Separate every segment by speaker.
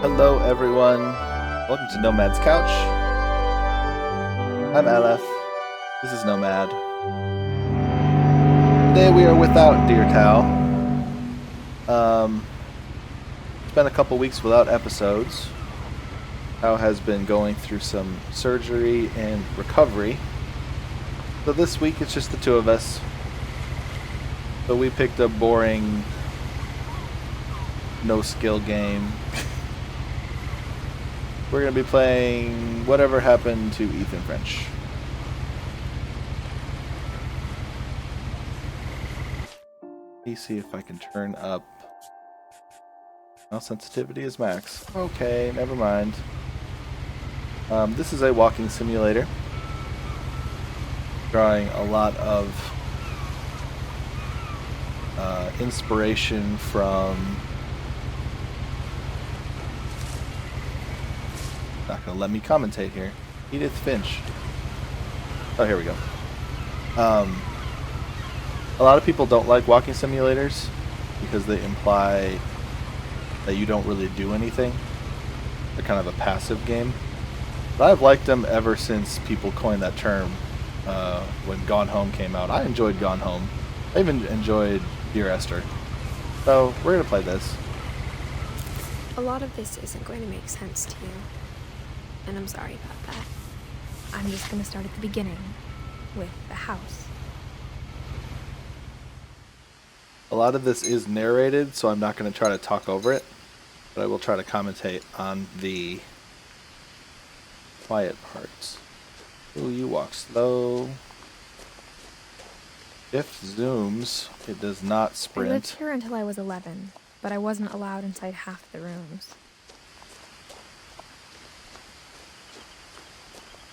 Speaker 1: Hello, everyone. Welcome to Nomad's Couch. I'm Aleph. This is Nomad. Today we are without Dear Tao. It's been a couple weeks without episodes. Tao has been going through some surgery and recovery. So this week it's just the two of us. So we picked a boring, no-skill game. We're going to be playing Whatever Happened to Edith Finch. Let's see if I can turn up. Mouse sensitivity is max. Okay, never mind. This is a walking simulator. Drawing a lot of inspiration from... Not gonna let me commentate here. Edith Finch. Oh, here we go. A lot of people don't like walking simulators because they imply that you don't really do anything. They're kind of a passive game. But I've liked them ever since people coined that term when Gone Home came out. I enjoyed Gone Home. I even enjoyed Dear Esther. So we're gonna play this.
Speaker 2: A lot of this isn't going to make sense to you. And I'm sorry about that. I'm just going to start at the beginning, with the house.
Speaker 1: A lot of this is narrated, so I'm not going to try to talk over it, but I will try to commentate on the quiet parts. Ooh, you walk slow. Shift zooms. It does not
Speaker 2: I
Speaker 1: sprint.
Speaker 2: lived here until I was 11, but I wasn't allowed inside half the rooms.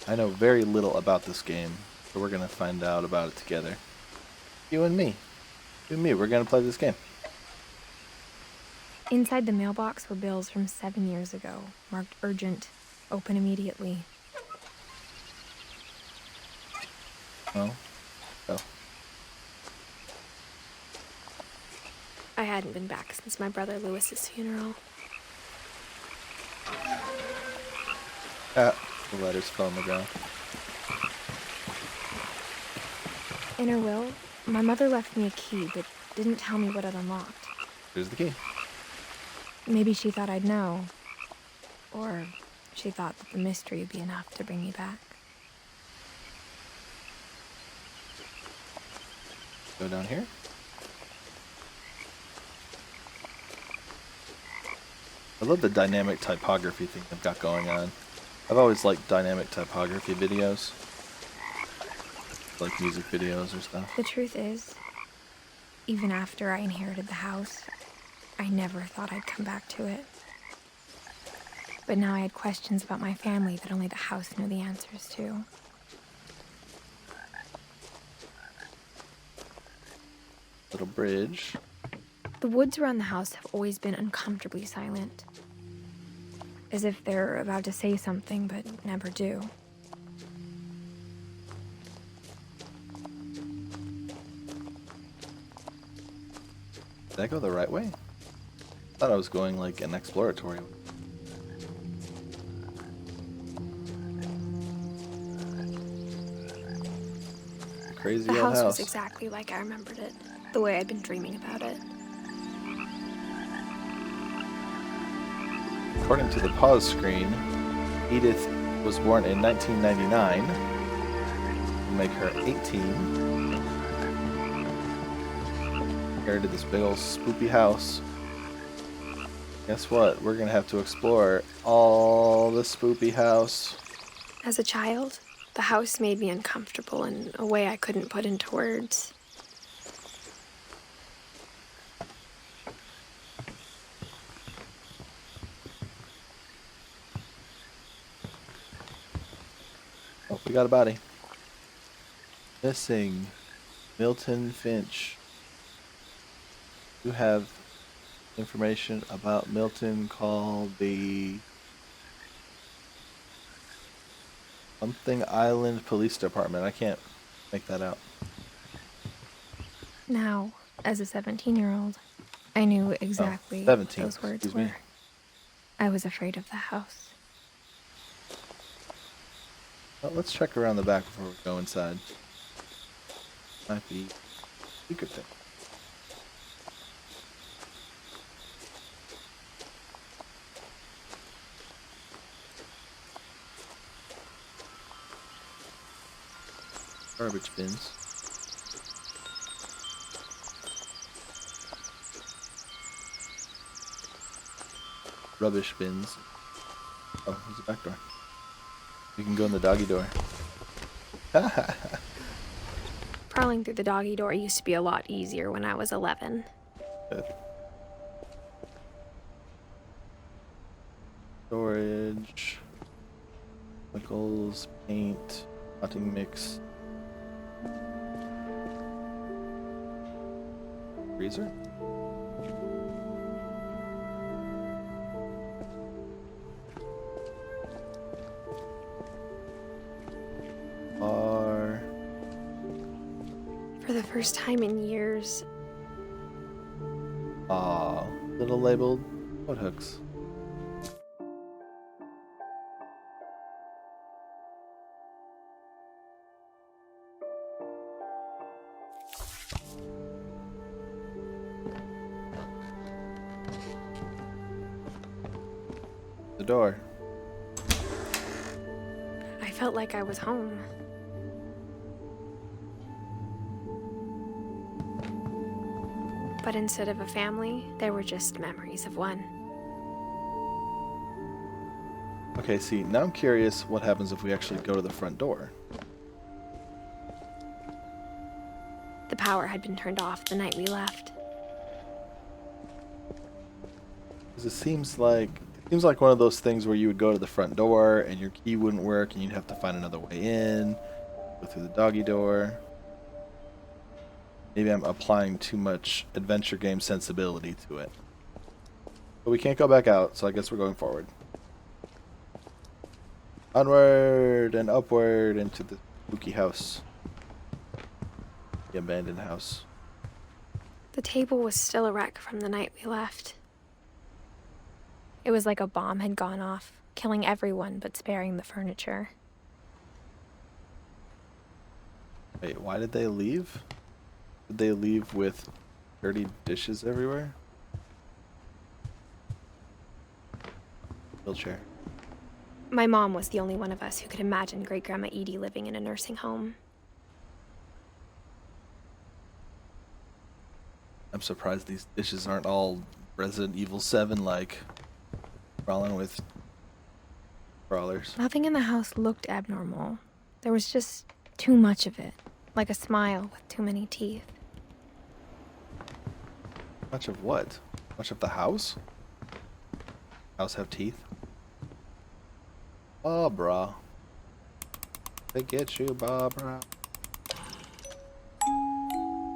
Speaker 1: I know very little about this game, so we're going to find out about it together. You and me. You and me, we're going to play this game.
Speaker 2: Inside the mailbox were bills from 7 years ago, marked urgent, open immediately.
Speaker 1: Oh. Oh.
Speaker 2: I hadn't been back since my brother Lewis's funeral.
Speaker 1: Ah, the letters fell on the ground.
Speaker 2: In her will, my mother left me a key, but didn't tell me what it unlocked.
Speaker 1: Here's the key.
Speaker 2: Maybe she thought I'd know. Or she thought that the mystery would be enough to bring me back.
Speaker 1: Go down here. I love the dynamic typography thing they've got going on. I've always liked dynamic typography videos. Like music videos or stuff.
Speaker 2: The truth is, even after I inherited the house, I never thought I'd come back to it. But now I had questions about my family that only the house knew the answers to.
Speaker 1: Little bridge.
Speaker 2: The woods around the house have always been uncomfortably silent. As if they're about to say something, but never do.
Speaker 1: Did I go the right way? I thought I was going like an exploratory way. Crazy
Speaker 2: The
Speaker 1: old
Speaker 2: house
Speaker 1: house.
Speaker 2: was exactly like I remembered it, the way I'd been dreaming about it.
Speaker 1: According to the pause screen, Edith was born in 1999. We'll make her 18. Inherited this big old spoopy house. Guess what? We're gonna have to explore all the spoopy house.
Speaker 2: As a child, the house made me uncomfortable in a way I couldn't put into words.
Speaker 1: Oh, we got a body. Missing. Milton Finch. You have information about Milton called the something Island Police Department. I can't make that out.
Speaker 2: Now, as a 17-year-old, I knew exactly what
Speaker 1: 17,
Speaker 2: those words
Speaker 1: excuse
Speaker 2: were.
Speaker 1: me.
Speaker 2: I was afraid of the house.
Speaker 1: Well, let's check around the back before we go inside. Might be a secret thing. Garbage bins. Rubbish bins. Oh, there's a back door. We can go in the doggy door.
Speaker 2: Prowling through the doggy door used to be a lot easier when I was 11.
Speaker 1: Good. Storage. Chemicals, paint, potting mix. Freezer? Bar.
Speaker 2: For the first time in years,
Speaker 1: Ah, little labeled foot hooks. The door.
Speaker 2: I felt like I was home. But instead of a family, there were just memories of one.
Speaker 1: Okay, see, now I'm curious what happens if we actually go to the front door.
Speaker 2: The power had been turned off the night we left.
Speaker 1: Because it seems like one of those things where you would go to the front door and your key wouldn't work and you'd have to find another way in, go through the doggy door. Maybe I'm applying too much adventure game sensibility to it. But we can't go back out, so I guess we're going forward. Onward and upward into the spooky house. The abandoned house.
Speaker 2: The table was still a wreck from the night we left. It was like a bomb had gone off, killing everyone but sparing the furniture.
Speaker 1: Wait, why did they leave? Did they leave with dirty dishes everywhere? Wheelchair.
Speaker 2: My mom was the only one of us who could imagine Great-Grandma Edie living in a nursing home.
Speaker 1: I'm surprised these dishes aren't all Resident Evil 7 like, crawling with crawlers.
Speaker 2: Nothing in the house looked abnormal. There was just too much of it, like a smile with too many teeth.
Speaker 1: Much of what? Much of the house? House have teeth? Barbara. They get you, Barbara.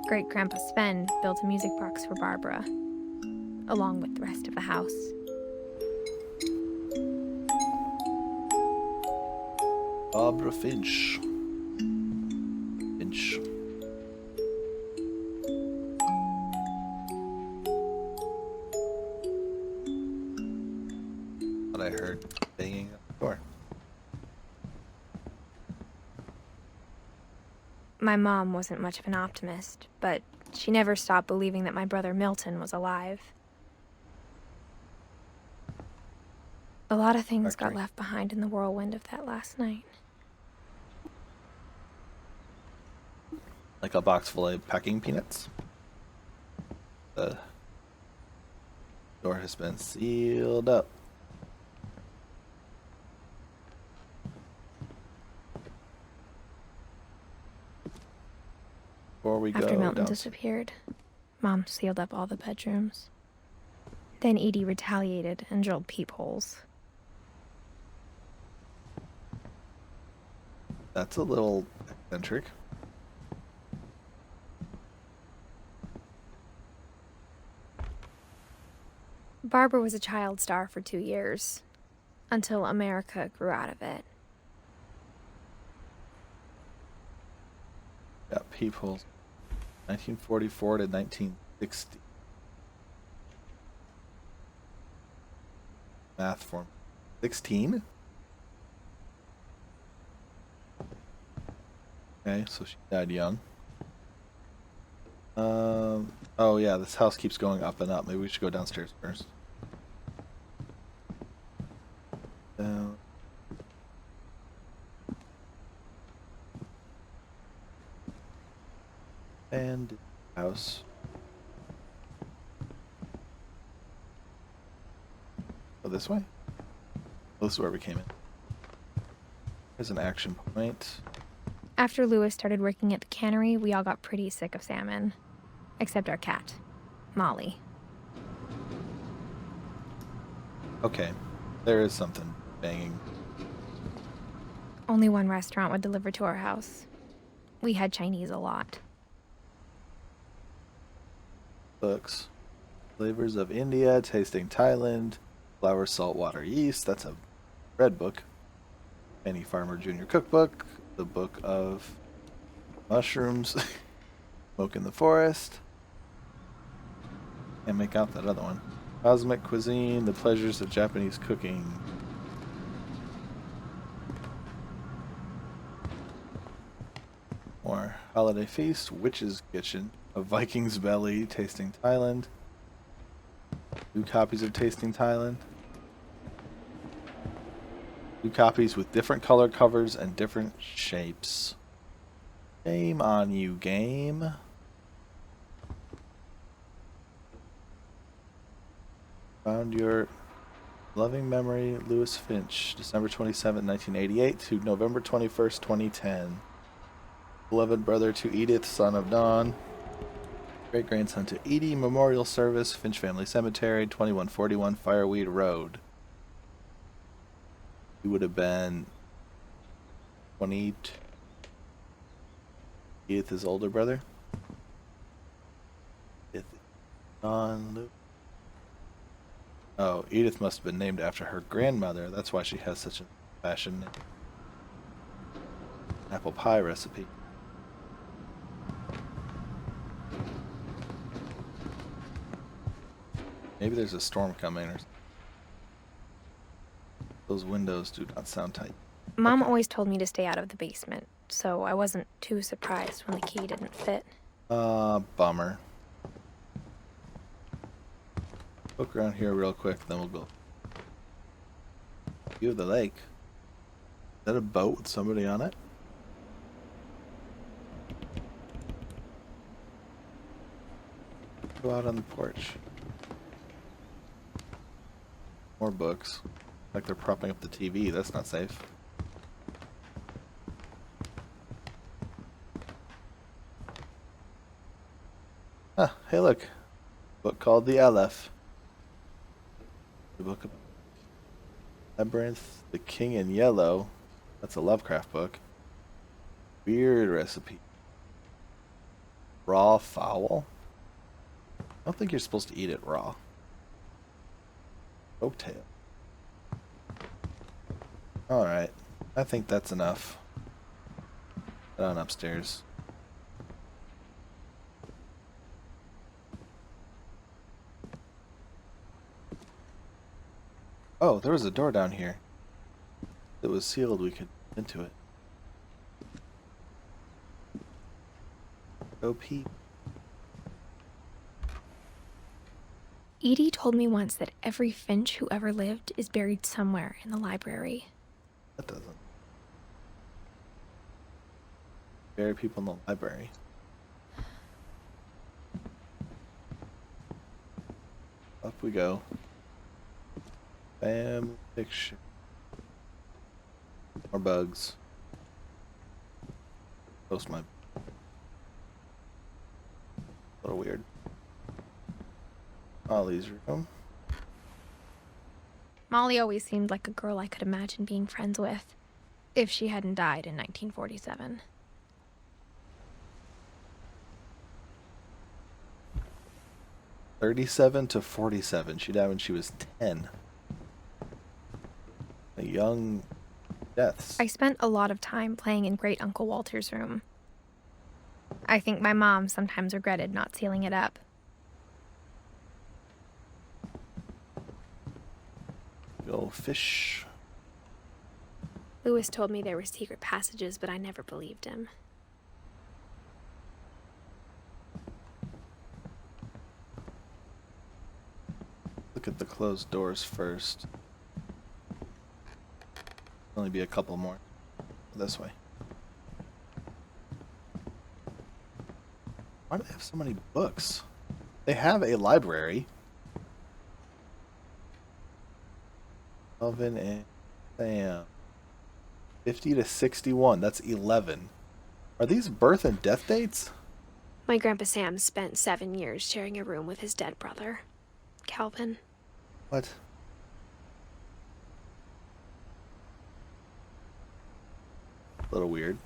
Speaker 2: Great-Grandpa Sven built a music box for Barbara, along with the rest of the house.
Speaker 1: Barbara Finch. Finch. What I heard banging at the door.
Speaker 2: My mom wasn't much of an optimist, but she never stopped believing that my brother Milton was alive. A lot of things got left behind in the whirlwind of that last night.
Speaker 1: Like a box full of packing peanuts. The door has been sealed up. Before we
Speaker 2: After
Speaker 1: go
Speaker 2: Milton
Speaker 1: downstairs.
Speaker 2: disappeared, Mom sealed up all the bedrooms. Then Edie retaliated and drilled peepholes.
Speaker 1: That's a little eccentric.
Speaker 2: Barbara was a child star for 2 years, until America grew out of it.
Speaker 1: Yeah, peepholes. 1944 to 1960. Math form. 16? Okay, so she died young. Oh yeah, this house keeps going up and up. Maybe we should go downstairs first. Down. And house. Oh, this way? Oh, this is where we came in. There's an action point.
Speaker 2: After Lewis started working at the cannery, we all got pretty sick of salmon. Except our cat, Molly.
Speaker 1: Okay, there is something banging.
Speaker 2: Only one restaurant would deliver to our house. We had Chinese a lot.
Speaker 1: Books. Flavors of India, Tasting Thailand, Flour, Salt, Water, Yeast. That's a red book. Penny Farmer Jr. Cookbook. The Book of Mushrooms. Smoke in the Forest. Can't make out that other one. Cosmic Cuisine, The Pleasures of Japanese Cooking. More. Holiday Feast, Witch's Kitchen, A Viking's Belly, Tasting Thailand. 2 copies of Tasting Thailand. 2 copies with different color covers and different shapes. Shame on you, game. Found your loving memory, Lewis Finch, December 27, 1988 to November 21st, 2010. Beloved brother to Edith, son of Dawn. Great grandson to Edie, memorial service, Finch Family Cemetery, 2141 Fireweed Road. He would have been 22. Edith, his older brother. Edith, Luke. Oh, Edith must have been named after her grandmother. That's why she has such a fashion name. Apple pie recipe. Maybe there's a storm coming or something. Those windows do not sound tight.
Speaker 2: Mom always told me to stay out of the basement, so I wasn't too surprised when the key didn't fit.
Speaker 1: Bummer. Look around here real quick, then we'll go. View of the lake. Is that a boat with somebody on it? Go out on the porch. More books. Like they're propping up the TV. That's not safe. Ah, hey look. Book called The Aleph. The book of Labyrinth, The King in Yellow. That's a Lovecraft book. Weird recipe. Raw fowl? I don't think you're supposed to eat it raw. Oaktail. Alright. I think that's enough. Get on upstairs. Oh, there was a door down here. It was sealed, we could get into it. Go peep.
Speaker 2: Edie told me once that every Finch who ever lived is buried somewhere in the library.
Speaker 1: That doesn't. Bury people in the library. Up we go. Family picture. More bugs. Post my. A little weird. Ollie's room.
Speaker 2: Molly always seemed like a girl I could imagine being friends with, if she hadn't died in 1947.
Speaker 1: "37 to 47. She died when she was 10. A young deaths.
Speaker 2: I spent a lot of time playing in Great Uncle Walter's room. I think my mom sometimes regretted not sealing it up.
Speaker 1: Feel little fish.
Speaker 3: Lewis told me there were secret passages, but I never believed him.
Speaker 1: Look at the closed doors first. Only be a couple more. This way. Why do they have so many books? They have a library. Melvin and Sam. 50 to 61. That's 11. Are these birth and death dates?
Speaker 3: My Grandpa Sam spent 7 years sharing a room with his dead brother, Calvin.
Speaker 1: What? A little weird.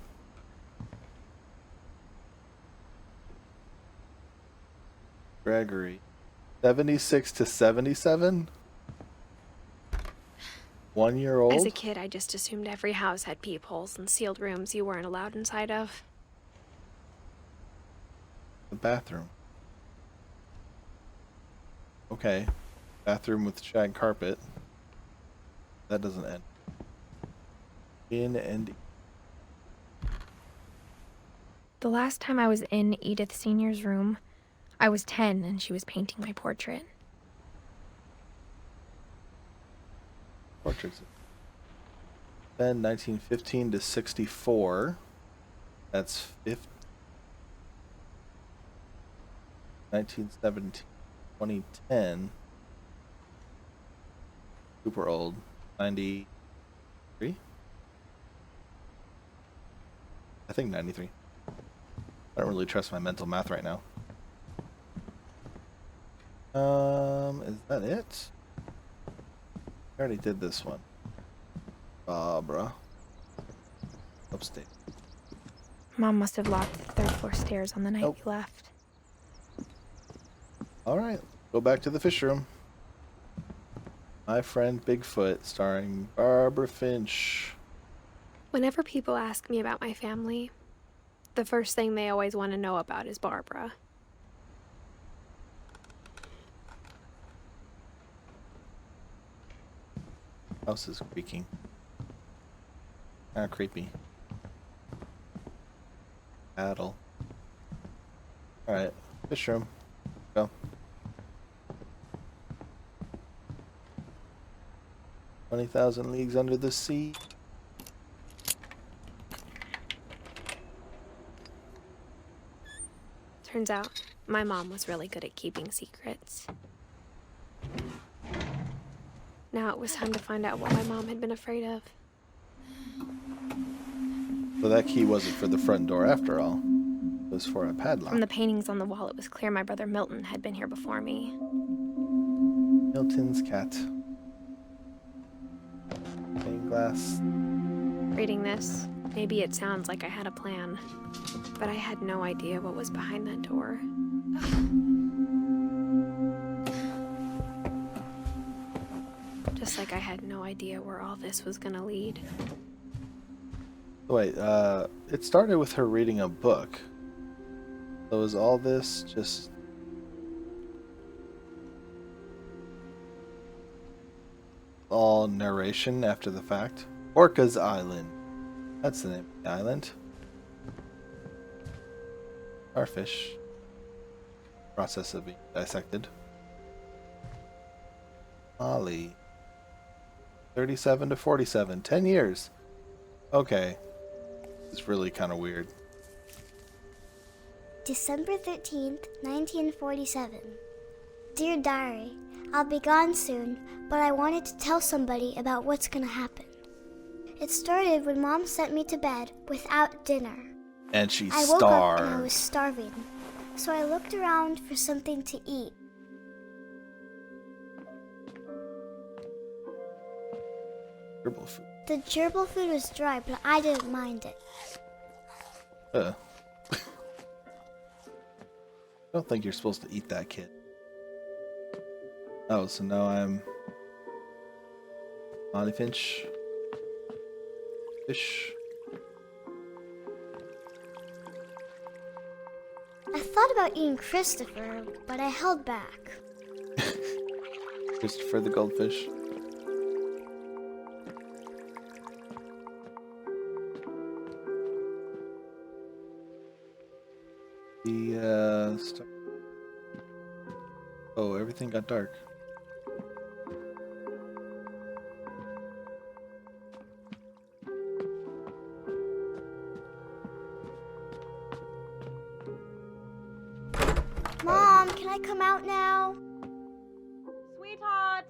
Speaker 1: Gregory. 76 to 77? 1 year old?
Speaker 3: As a kid, I just assumed every house had peepholes and sealed rooms you weren't allowed inside of.
Speaker 1: The bathroom. Okay. Bathroom with shag carpet. That doesn't end. In and...
Speaker 2: The last time I was in Edith Sr.'s room, I was 10 and she was painting my portrait.
Speaker 1: Portraits. Then 1915 to 64. That's 50. 1917, 2010. Super old. 93? I think 93. I don't really trust my mental math right now. Is that it? I already did this one. Barbara. Upstate.
Speaker 2: Mom must have locked the third floor stairs on the night we left.
Speaker 1: Alright, go back to the fish room. My Friend Bigfoot, starring Barbara Finch.
Speaker 3: Whenever people ask me about my family, the first thing they always want to know about is Barbara.
Speaker 1: House is creaking. Kinda creepy. Paddle. Alright, fish room. Go. "20,000 Leagues Under the Sea."
Speaker 3: Turns out, my mom was really good at keeping secrets. Now it was time to find out what my mom had been afraid of.
Speaker 1: So that key wasn't for the front door after all. It was for a padlock.
Speaker 2: From the paintings on the wall, it was clear my brother Milton had been here before me.
Speaker 1: Milton's cat. Stained glass.
Speaker 3: Reading this, maybe it sounds like I had a plan, but I had no idea what was behind that door. Just like I had no idea where all this was gonna lead.
Speaker 1: Wait, it started with her reading a book. So was all this just... all narration after the fact? Orca's Island. That's the name of the island. Starfish. Process of being dissected. Molly. 37 to 47. 10 years. Okay. It's really kind of weird.
Speaker 4: December 13th, 1947. Dear Diary, I'll be gone soon, but I wanted to tell somebody about what's gonna happen. It started when Mom sent me to bed without dinner.
Speaker 1: And she
Speaker 4: I woke
Speaker 1: starved.
Speaker 4: up and I was starving, so I looked around for something to eat.
Speaker 1: Gerbil food.
Speaker 4: The gerbil food was dry, but I didn't mind it.
Speaker 1: I don't think you're supposed to eat that, kid. Oh, so now I'm... Molly Finch. Fish.
Speaker 4: I thought about eating Christopher, but I held back.
Speaker 1: Christopher the goldfish. Oh, everything got dark.
Speaker 4: Mom, can I come out now?
Speaker 5: Sweetheart,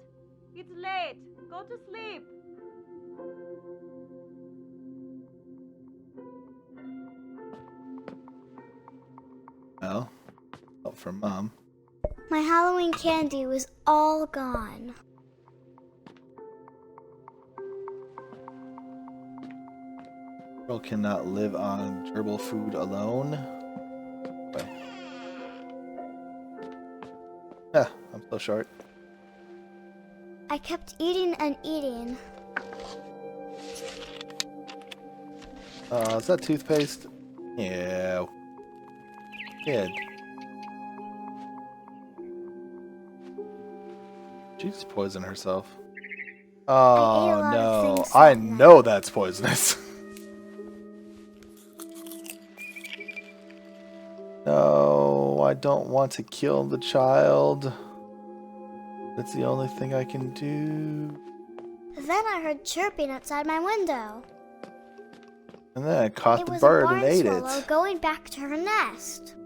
Speaker 5: it's late. Go to sleep.
Speaker 1: Well, help from Mom.
Speaker 4: My Halloween candy was all gone.
Speaker 1: Girl cannot live on gerbil food alone. Okay. Yeah, I'm so short.
Speaker 4: I kept eating and eating.
Speaker 1: Is that toothpaste? Yeah. Kid. She just poisoned herself. Oh
Speaker 4: ate a lot of
Speaker 1: no.
Speaker 4: things
Speaker 1: I
Speaker 4: that night.
Speaker 1: know that's poisonous. No, I don't want to kill the child. That's the only thing I can do.
Speaker 4: Then I heard chirping outside my window.
Speaker 1: And then I caught
Speaker 4: It
Speaker 1: the
Speaker 4: was
Speaker 1: bird
Speaker 4: a barn
Speaker 1: and ate
Speaker 4: swallow
Speaker 1: it.
Speaker 4: going back to her nest.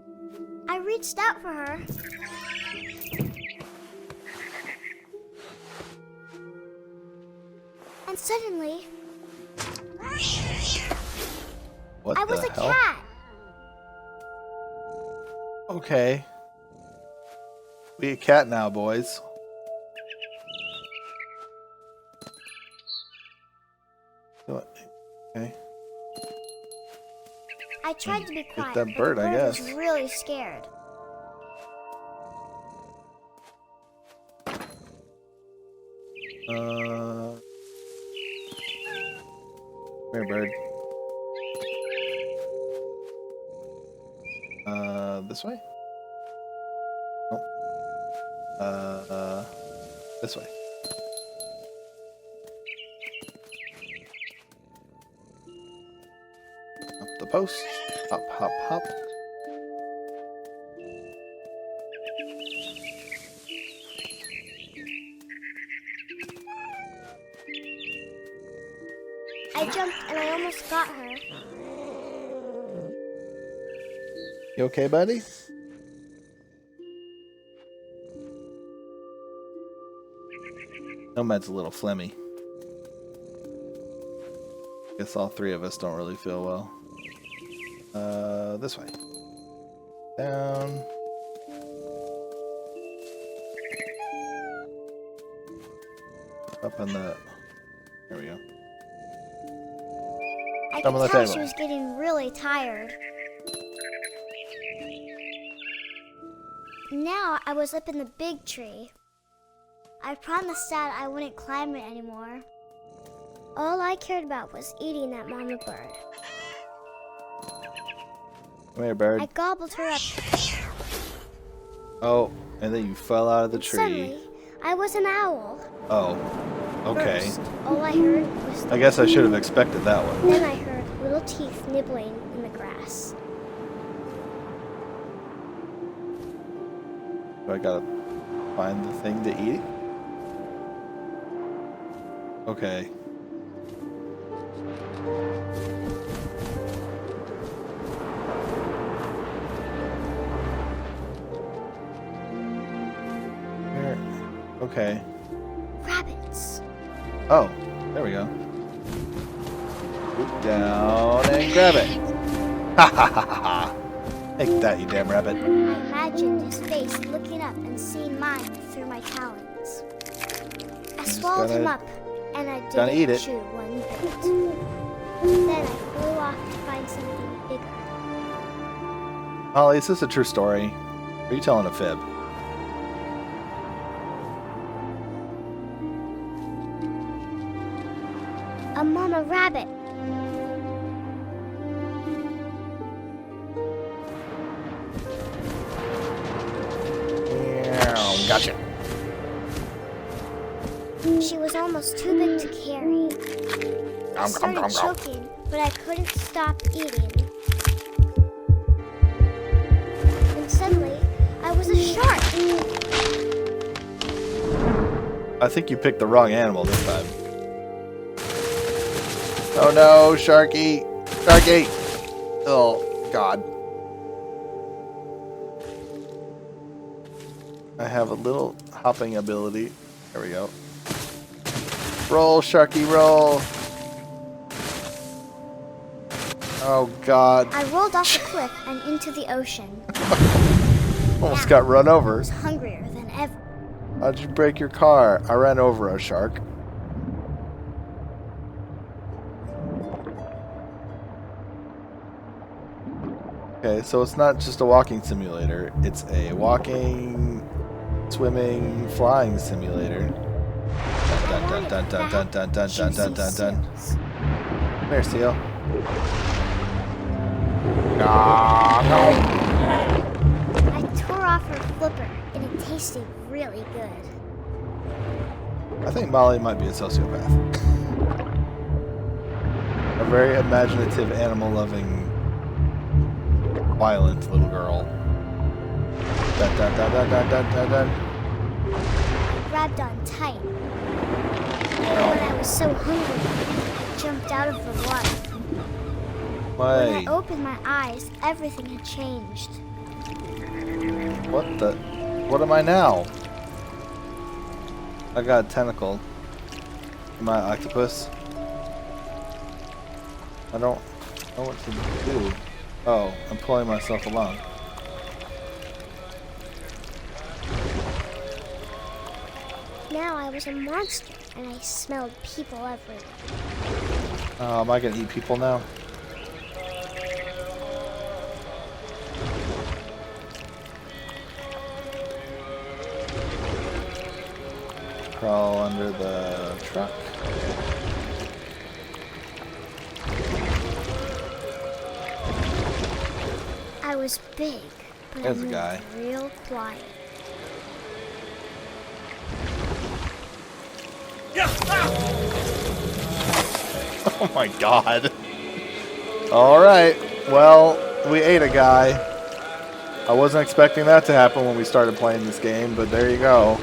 Speaker 4: I reached out for her. And suddenly,
Speaker 1: What
Speaker 4: I was
Speaker 1: the
Speaker 4: a
Speaker 1: hell?
Speaker 4: cat.
Speaker 1: Okay. We a cat now, boys. Okay.
Speaker 4: I tried to be quiet,
Speaker 1: that
Speaker 4: but
Speaker 1: bird,
Speaker 4: the
Speaker 1: I
Speaker 4: bird was
Speaker 1: guess.
Speaker 4: really scared.
Speaker 1: Come here, bird. This way? Nope. This way. Up the post. Hop, hop, hop.
Speaker 4: I jumped and I almost got her.
Speaker 1: You okay, buddy? Nomad's a little phlegmy. Guess all three of us don't really feel well. This way. Down. Up on the... There we go.
Speaker 4: I
Speaker 1: Come on
Speaker 4: could
Speaker 1: the
Speaker 4: tell
Speaker 1: table.
Speaker 4: she was getting really tired. Now I was up in the big tree. I promised Dad I wouldn't climb it anymore. All I cared about was eating that mama bird.
Speaker 1: Come here, bird.
Speaker 4: I gobbled her up.
Speaker 1: Oh, and then you fell out of the
Speaker 4: And
Speaker 1: tree.
Speaker 4: suddenly, I was an owl.
Speaker 1: Oh, okay.
Speaker 4: First, all I heard was
Speaker 1: I guess I should have expected that one.
Speaker 4: Then I heard little teeth nibbling in the grass.
Speaker 1: Do I gotta find the thing to eat? Okay. Here. Okay.
Speaker 4: Rabbits.
Speaker 1: Oh, there we go. Swoop down and grab it. Ha ha ha ha ha. Take that, you damn rabbit.
Speaker 4: I imagined his face looking up and seeing mine through my talons. I swallowed him up, and I
Speaker 1: gonna eat
Speaker 4: didn't
Speaker 1: it.
Speaker 4: chew one bit. Then I flew off to find something bigger.
Speaker 1: Holly, is this a true story? Or are you telling a fib?
Speaker 4: A mama rabbit.
Speaker 1: Gotcha.
Speaker 4: She was almost too big to carry. I started choking, but I couldn't stop eating. And Suddenly, I was a shark.
Speaker 1: I think you picked the wrong animal this time. Oh no, Sharky! Sharky! Oh, God. I have a little hopping ability. There we go. Roll, Sharky, roll! Oh, God.
Speaker 4: I rolled off the cliff and into the ocean.
Speaker 1: Almost got run
Speaker 4: I
Speaker 1: over.
Speaker 4: was hungrier than ever.
Speaker 1: How'd you break your car? I ran over a shark. Okay, so it's not just a walking simulator. It's a walking, swimming, flying simulator. Dun dun dun dun dun dun dun dun dun dun. Come here, seal.
Speaker 4: I tore off her flipper, and it tasted really good.
Speaker 1: I think Molly might be a sociopath. A very imaginative, animal-loving, violent little girl. Dun dun dun dun dun dun dun dun.
Speaker 4: I grabbed on tight. When I was so hungry, I jumped out of the water. When I
Speaker 1: Wait,
Speaker 4: opened my eyes, everything had changed.
Speaker 1: what the? What am I now? I got a tentacle. Am I an octopus? I don't know what to do. Oh, I'm pulling myself along.
Speaker 4: Now I was a monster, and I smelled people everywhere.
Speaker 1: Am I gonna eat people now? Crawl under the truck.
Speaker 4: I was big, but
Speaker 1: There's
Speaker 4: I
Speaker 1: a
Speaker 4: moved
Speaker 1: guy.
Speaker 4: real quiet.
Speaker 1: Oh my god. Alright, well, we ate a guy. I wasn't expecting that to happen when we started playing this game, but there you go.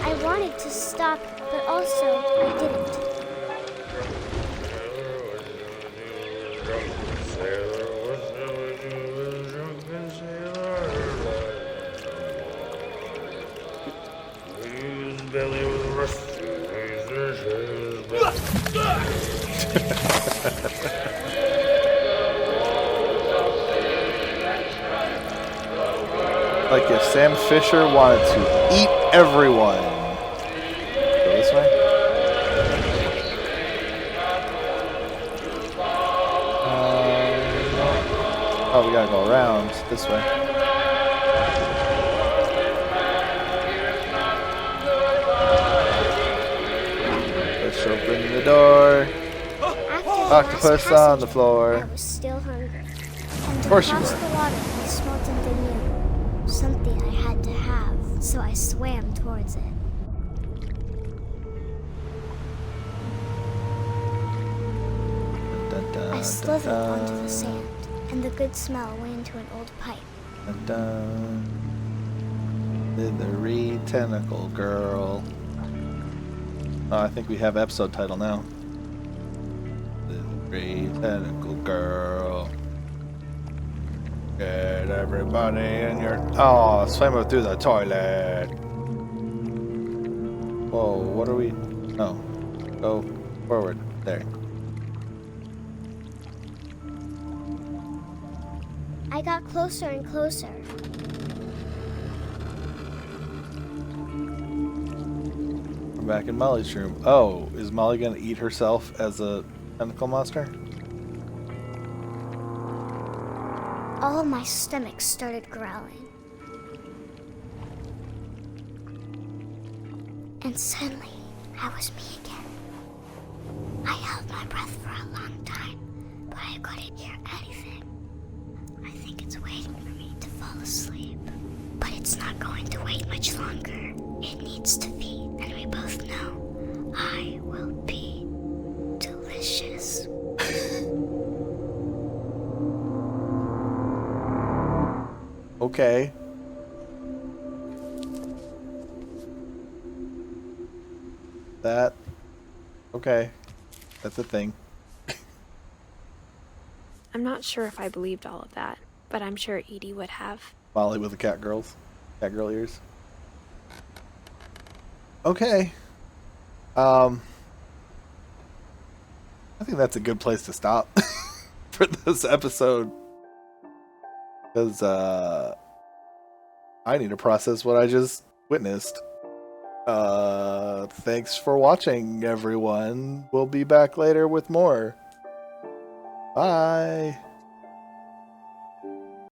Speaker 4: I wanted to stop, but also I didn't.
Speaker 1: Like if Sam Fisher wanted to eat everyone. Go this way? Oh, we gotta go around this way. Let's open the door.
Speaker 4: After
Speaker 1: Octopus
Speaker 4: last
Speaker 1: on the
Speaker 4: passage,
Speaker 1: floor.
Speaker 4: I was still hungry. And
Speaker 1: Of course you
Speaker 4: across
Speaker 1: were.
Speaker 4: the water, I smelled something new. Something I had to have, so I swam towards it.
Speaker 1: Dun, dun,
Speaker 4: I slithered
Speaker 1: dun,
Speaker 4: onto the sand, and the good smell went into an old pipe.
Speaker 1: dun, dun. Slithery Tentacle Girl. Oh, I think we have episode title now. Slithery Tentacle Girl. Get everybody in your... Oh, swim through the toilet. Whoa, what are we... Oh, go forward. There.
Speaker 4: I got closer and closer.
Speaker 1: We're back in Molly's room. Oh, is Molly gonna eat herself as a tentacle monster?
Speaker 4: All of my stomach started growling. And suddenly, I was me again. I held my breath for a long time, but I couldn't hear anything. I think it's waiting for me to fall asleep. But it's not going to wait much longer. It needs to feed, and we both know I will be delicious.
Speaker 1: Okay. That. Okay. That's a thing.
Speaker 3: I'm not sure if I believed all of that, but I'm sure Edie would have.
Speaker 1: Molly with the cat girl ears. Okay. I think that's a good place to stop for this episode. Because I need to process what I just witnessed. Thanks for watching, everyone. We'll be back later with more. Bye.